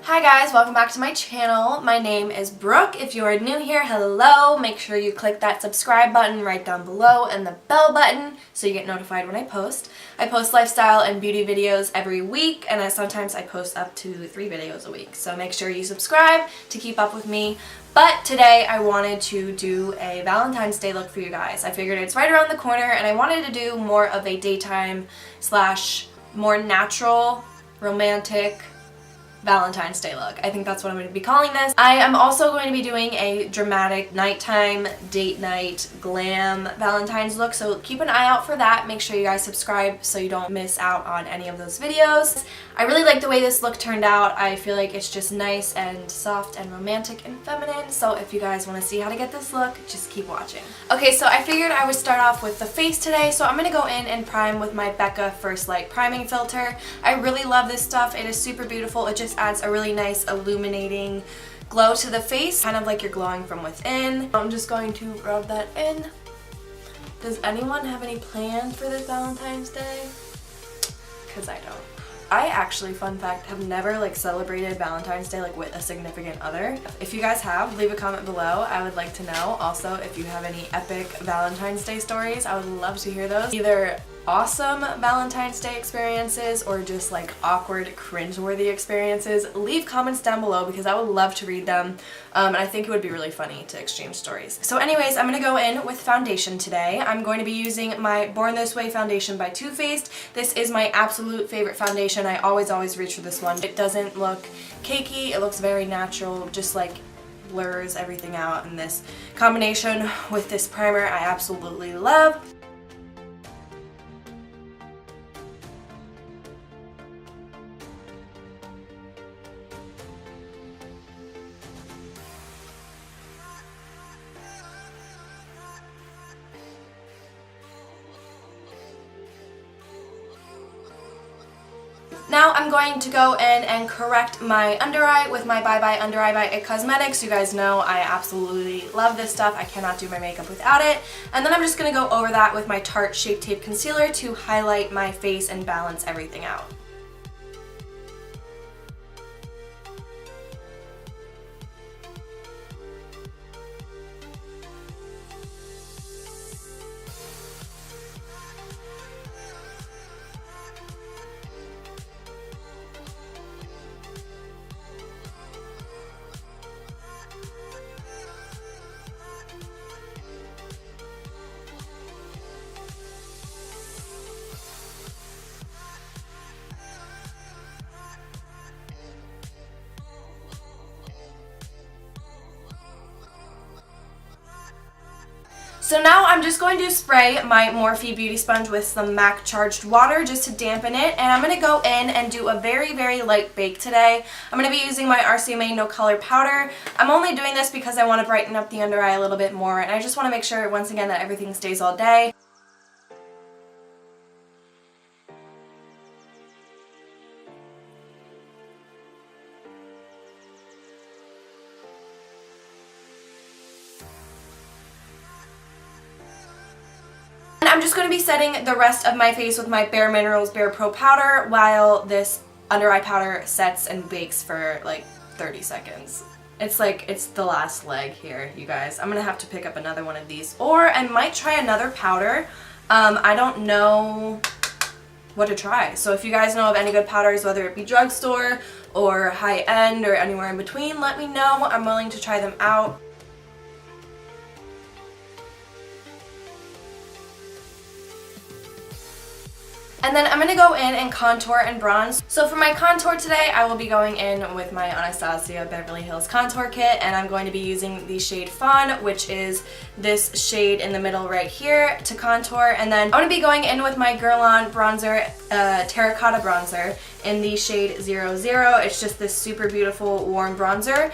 Hi guys, welcome back to my channel. My name is Brooke. If you are new here, hello. Make sure you click that subscribe button right down below and the bell button so you get notified when I post. I post lifestyle and beauty videos every week, and sometimes I post up to 3 videos a week. So make sure you subscribe to keep up with me. But today I wanted to do a Valentine's Day look for you guys. I figured it's right around the corner and I wanted to do more of a daytime slash more natural, romantic Valentine's Day look. I think that's what I'm going to be calling this. I am also going to be doing a dramatic nighttime, date night, glam Valentine's look, so keep an eye out for that. Make sure you guys subscribe so you don't miss out on any of those videos. I really like the way this look turned out. I feel like it's just nice and soft and romantic and feminine, so if you guys want to see how to get this look, just keep watching. Okay, so I figured I would start off with the face today, so I'm going to go in and prime with my Becca First Light Priming Filter. I really love this stuff. It is super beautiful. It just adds a really nice illuminating glow to the face, kind of like you're glowing from within. I'm just going to rub that in. Does anyone have any plans for this Valentine's Day? Because I don't. I actually, fun fact, have never celebrated Valentine's Day with a significant other. If you guys have, leave a comment below. I would like to know. Also, if you have any epic Valentine's Day stories, I would love to hear those. Either awesome Valentine's Day experiences or just awkward, cringeworthy experiences. Leave comments down below because I would love to read them, and I think it would be really funny to exchange stories. So anyways, I'm going to go in with foundation today. I'm going to be using my Born This Way foundation by Too Faced. This is my absolute favorite foundation. I always reach for this one. It doesn't look cakey, it looks very natural, just blurs everything out, and this combination with this primer I absolutely love. Now I'm going to go in and correct my under eye with my Bye Bye Under Eye by IT Cosmetics. You guys know I absolutely love this stuff. I cannot do my makeup without it. And then I'm just going to go over that with my Tarte Shape Tape Concealer to highlight my face and balance everything out. So now I'm just going to spray my Morphe Beauty Sponge with some MAC Charged Water just to dampen it, and I'm going to go in and do a very light bake today. I'm going to be using my RCMA No Color Powder. I'm only doing this because I want to brighten up the under eye a little bit more, and I just want to make sure once again that everything stays all day. I'm just going to be setting the rest of my face with my BareMinerals BarePro powder while this under eye powder sets and bakes for 30 seconds. It's it's the last leg here, you guys. I'm going to have to pick up another one of these, or I might try another powder. I don't know what to try. So if you guys know of any good powders, whether it be drugstore or high-end or anywhere in between, let me know. I'm willing to try them out. And then I'm going to go in and contour and bronze. So for my contour today, I will be going in with my Anastasia Beverly Hills Contour Kit, and I'm going to be using the shade Fawn, which is this shade in the middle right here, to contour. And then I'm going to be going in with my Guerlain bronzer, Terracotta bronzer, in the shade 00. It's just this super beautiful warm bronzer.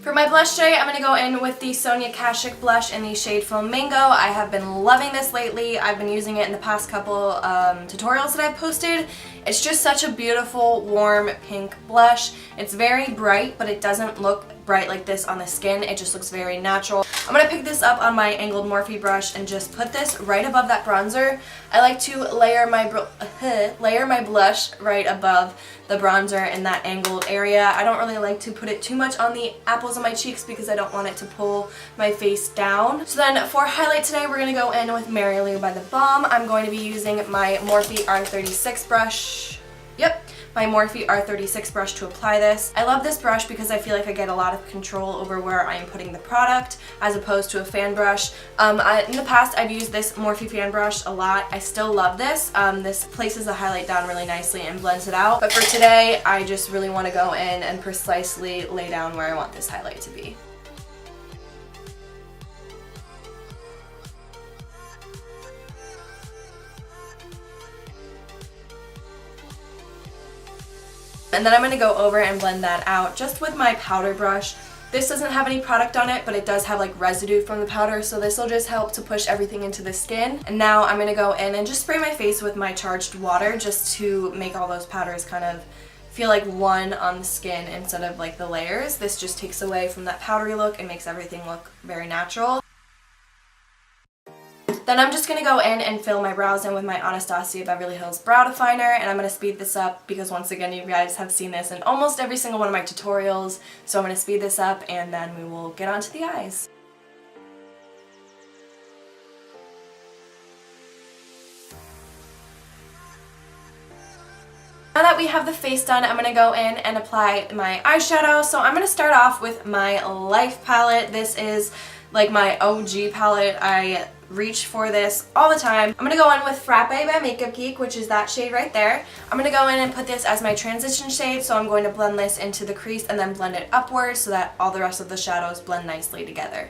For my blush today, I'm going to go in with the Sonia Kashuk blush in the shade Flamingo. I have been loving this lately. I've been using it in the past couple tutorials that I've posted. It's just such a beautiful, warm pink blush. It's very bright, but it doesn't look bright like this on the skin. It just looks very natural. I'm going to pick this up on my angled Morphe brush and just put this right above that bronzer. I like to layer my blush right above the bronzer in that angled area. I don't really like to put it too much on the apples of my cheeks because I don't want it to pull my face down. So then for highlight today, we're going to go in with Lulu by the Balm. I'm going to be using my Morphe R36 brush. Yep. My Morphe R36 brush to apply this. I love this brush because I feel like I get a lot of control over where I am putting the product as opposed to a fan brush. In the past I've used this Morphe fan brush a lot. I still love this. This places the highlight down really nicely and blends it out. But for today I just really want to go in and precisely lay down where I want this highlight to be. And then I'm going to go over and blend that out just with my powder brush. This doesn't have any product on it, but it does have like residue from the powder, so this will just help to push everything into the skin. And now I'm going to go in and just spray my face with my charged water just to make all those powders kind of feel like one on the skin instead of like the layers. This just takes away from that powdery look and makes everything look very natural. Then I'm just going to go in and fill my brows in with my Anastasia Beverly Hills Brow Definer, and I'm going to speed this up because once again you guys have seen this in almost every single one of my tutorials, so I'm going to speed this up and then we will get on to the eyes. Now that we have the face done, I'm going to go in and apply my eyeshadow. So I'm going to start off with my Life palette. This is like my OG palette. I reach for this all the time. I'm going to go in with Frappe by Makeup Geek, which is that shade right there. I'm going to go in and put this as my transition shade, so I'm going to blend this into the crease and then blend it upwards so that all the rest of the shadows blend nicely together.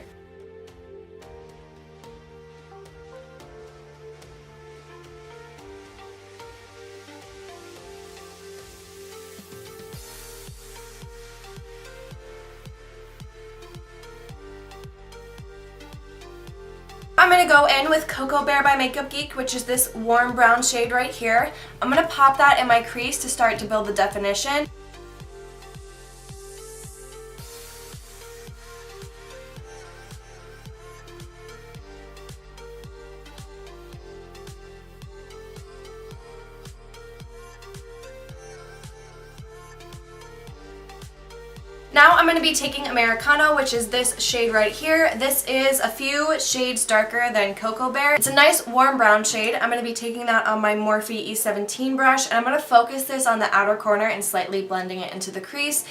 I'm going to go in with Cocoa Bear by Makeup Geek, which is this warm brown shade right here. I'm going to pop that in my crease to start to build the definition. Now I'm going to be taking Americano, which is this shade right here. This is a few shades darker than Cocoa Bear. It's a nice warm brown shade. I'm going to be taking that on my Morphe E17 brush, and I'm going to focus this on the outer corner and slightly blending it into the crease.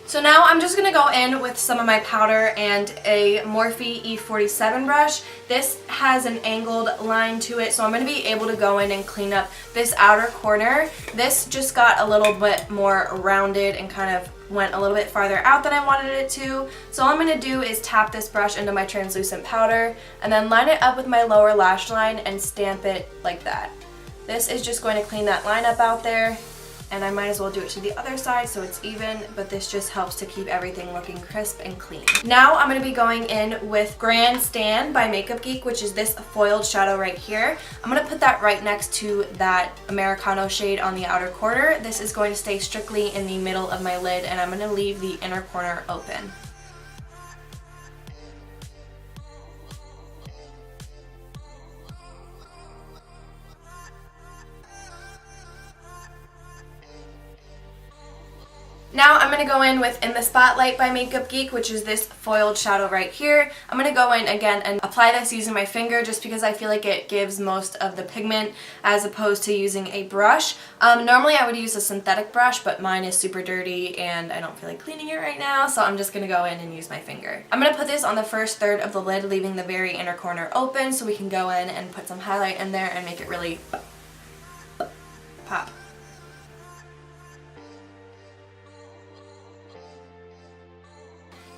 So now I'm just going to go in with some of my powder and a Morphe E47 brush. This has an angled line to it, so I'm going to be able to go in and clean up this outer corner. This just got a little bit more rounded and kind of went a little bit farther out than I wanted it to. So all I'm going to do is tap this brush into my translucent powder and then line it up with my lower lash line and stamp it like that. This is just going to clean that line up out there. And I might as well do it to the other side so it's even, but this just helps to keep everything looking crisp and clean. Now I'm going to be going in with Grandstand by Makeup Geek, which is this foiled shadow right here. I'm going to put that right next to that Americano shade on the outer corner. This is going to stay strictly in the middle of my lid, and I'm going to leave the inner corner open. Now I'm going to go in with In the Spotlight by Makeup Geek, which is this foiled shadow right here. I'm going to go in again and apply this using my finger just because I feel like it gives most of the pigment as opposed to using a brush. Normally I would use a synthetic brush, but mine is super dirty and I don't feel like cleaning it right now, so I'm just going to go in and use my finger. I'm going to put this on the first third of the lid, leaving the very inner corner open so we can go in and put some highlight in there and make it really pop.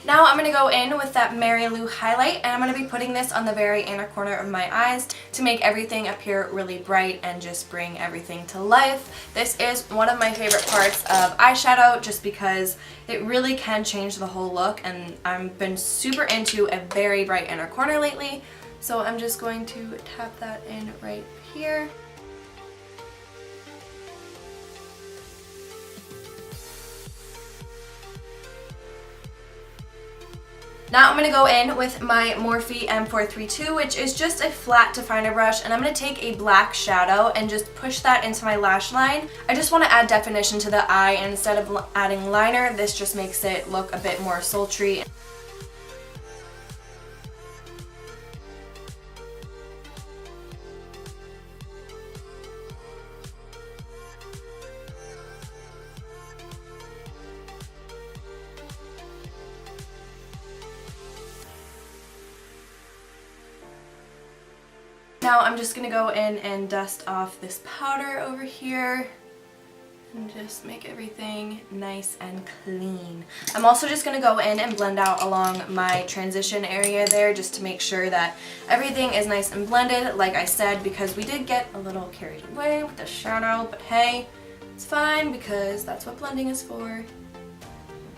Now I'm going to go in with that Mary Lou highlight, and I'm going to be putting this on the very inner corner of my eyes to make everything appear really bright and just bring everything to life. This is one of my favorite parts of eyeshadow just because it really can change the whole look, and I've been super into a very bright inner corner lately, so I'm just going to tap that in right here. Now I'm going to go in with my Morphe M432, which is just a flat definer brush, and I'm going to take a black shadow and just push that into my lash line. I just want to add definition to the eye, and instead of adding liner, this just makes it look a bit more sultry. Now I'm just going to go in and dust off this powder over here and just make everything nice and clean. I'm also just going to go in and blend out along my transition area there just to make sure that everything is nice and blended, like I said, because we did get a little carried away with the shadow, but hey, it's fine because that's what blending is for.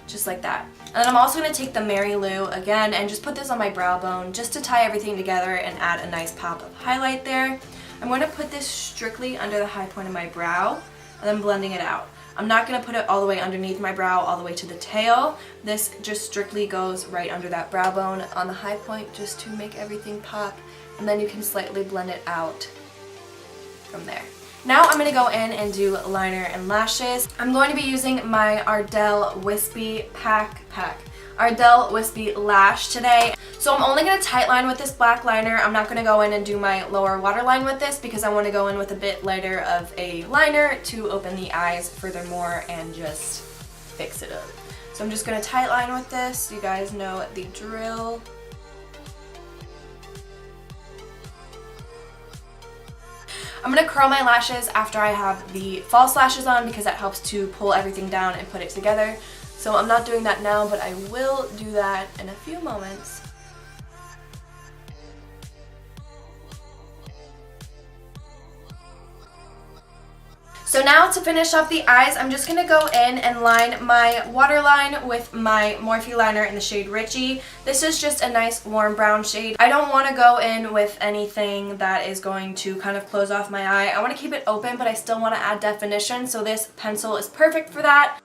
Just like that. And then I'm also going to take the Mary Lou again and just put this on my brow bone just to tie everything together and add a nice pop of highlight there. I'm going to put this strictly under the high point of my brow and then blending it out. I'm not going to put it all the way underneath my brow, all the way to the tail. This just strictly goes right under that brow bone on the high point just to make everything pop, and then you can slightly blend it out from there. Now I'm going to go in and do liner and lashes. I'm going to be using my Ardell Wispy Ardell Wispy Lash today. So I'm only going to tightline with this black liner. I'm not going to go in and do my lower waterline with this because I want to go in with a bit lighter of a liner to open the eyes furthermore and just fix it up. So I'm just going to tightline with this. You guys know the drill. I'm going to curl my lashes after I have the false lashes on because that helps to pull everything down and put it together. So I'm not doing that now, but I will do that in a few moments. So now to finish off the eyes, I'm just going to go in and line my waterline with my Morphe liner in the shade Richie. This is just a nice warm brown shade. I don't want to go in with anything that is going to kind of close off my eye. I want to keep it open, but I still want to add definition, so this pencil is perfect for that.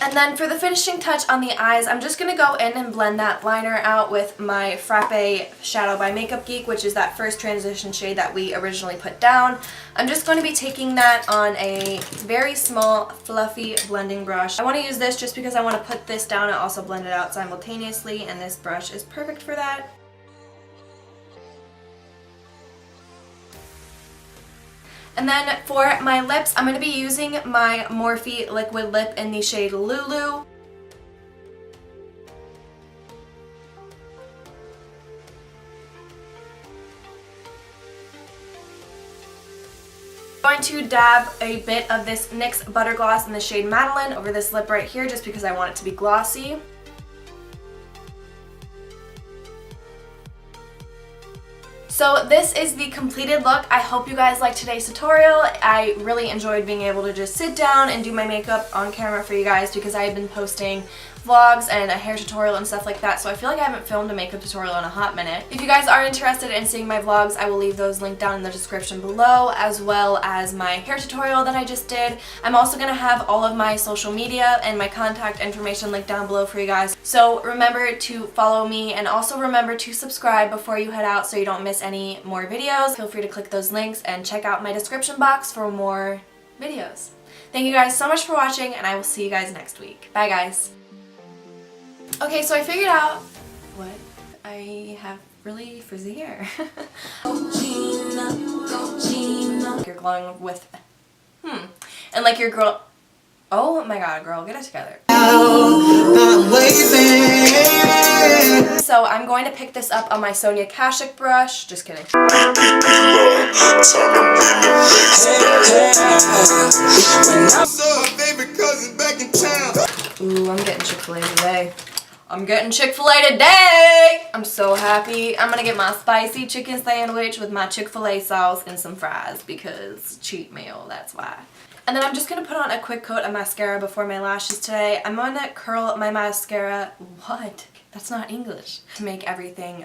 And then for the finishing touch on the eyes, I'm just going to go in and blend that liner out with my Frappe Shadow by Makeup Geek, which is that first transition shade that we originally put down. I'm just going to be taking that on a very small, fluffy blending brush. I want to use this just because I want to put this down and also blend it out simultaneously, and this brush is perfect for that. And then for my lips, I'm going to be using my Morphe Liquid Lip in the shade Lulu. I'm going to dab a bit of this NYX Butter Gloss in the shade Madeline over this lip right here just because I want it to be glossy. So this is the completed look. I hope you guys liked today's tutorial. I really enjoyed being able to just sit down and do my makeup on camera for you guys because I had been posting vlogs and a hair tutorial and stuff like that, so I feel like I haven't filmed a makeup tutorial in a hot minute. If you guys are interested in seeing my vlogs, I will leave those linked down in the description below, as well as my hair tutorial that I just did. I'm also going to have all of my social media and my contact information linked down below for you guys. So remember to follow me, and also remember to subscribe before you head out so you don't miss any more videos. Feel free to click those links and check out my description box for more videos. Thank you guys so much for watching, and I will see you guys next week. Bye guys. Okay, so I figured out what I have really frizzy hair. You're glowing with, and like your girl, oh my god, girl, get it together. So I'm going to pick this up on my Sonia Kashuk brush. Just kidding. Ooh, I'm getting Chick-fil-A today. I'm so happy. I'm gonna get my spicy chicken sandwich with my Chick-fil-A sauce and some fries because cheat meal, that's why. And then I'm just gonna put on a quick coat of mascara before my lashes today. I'm gonna curl my mascara. What? That's not English. To make everything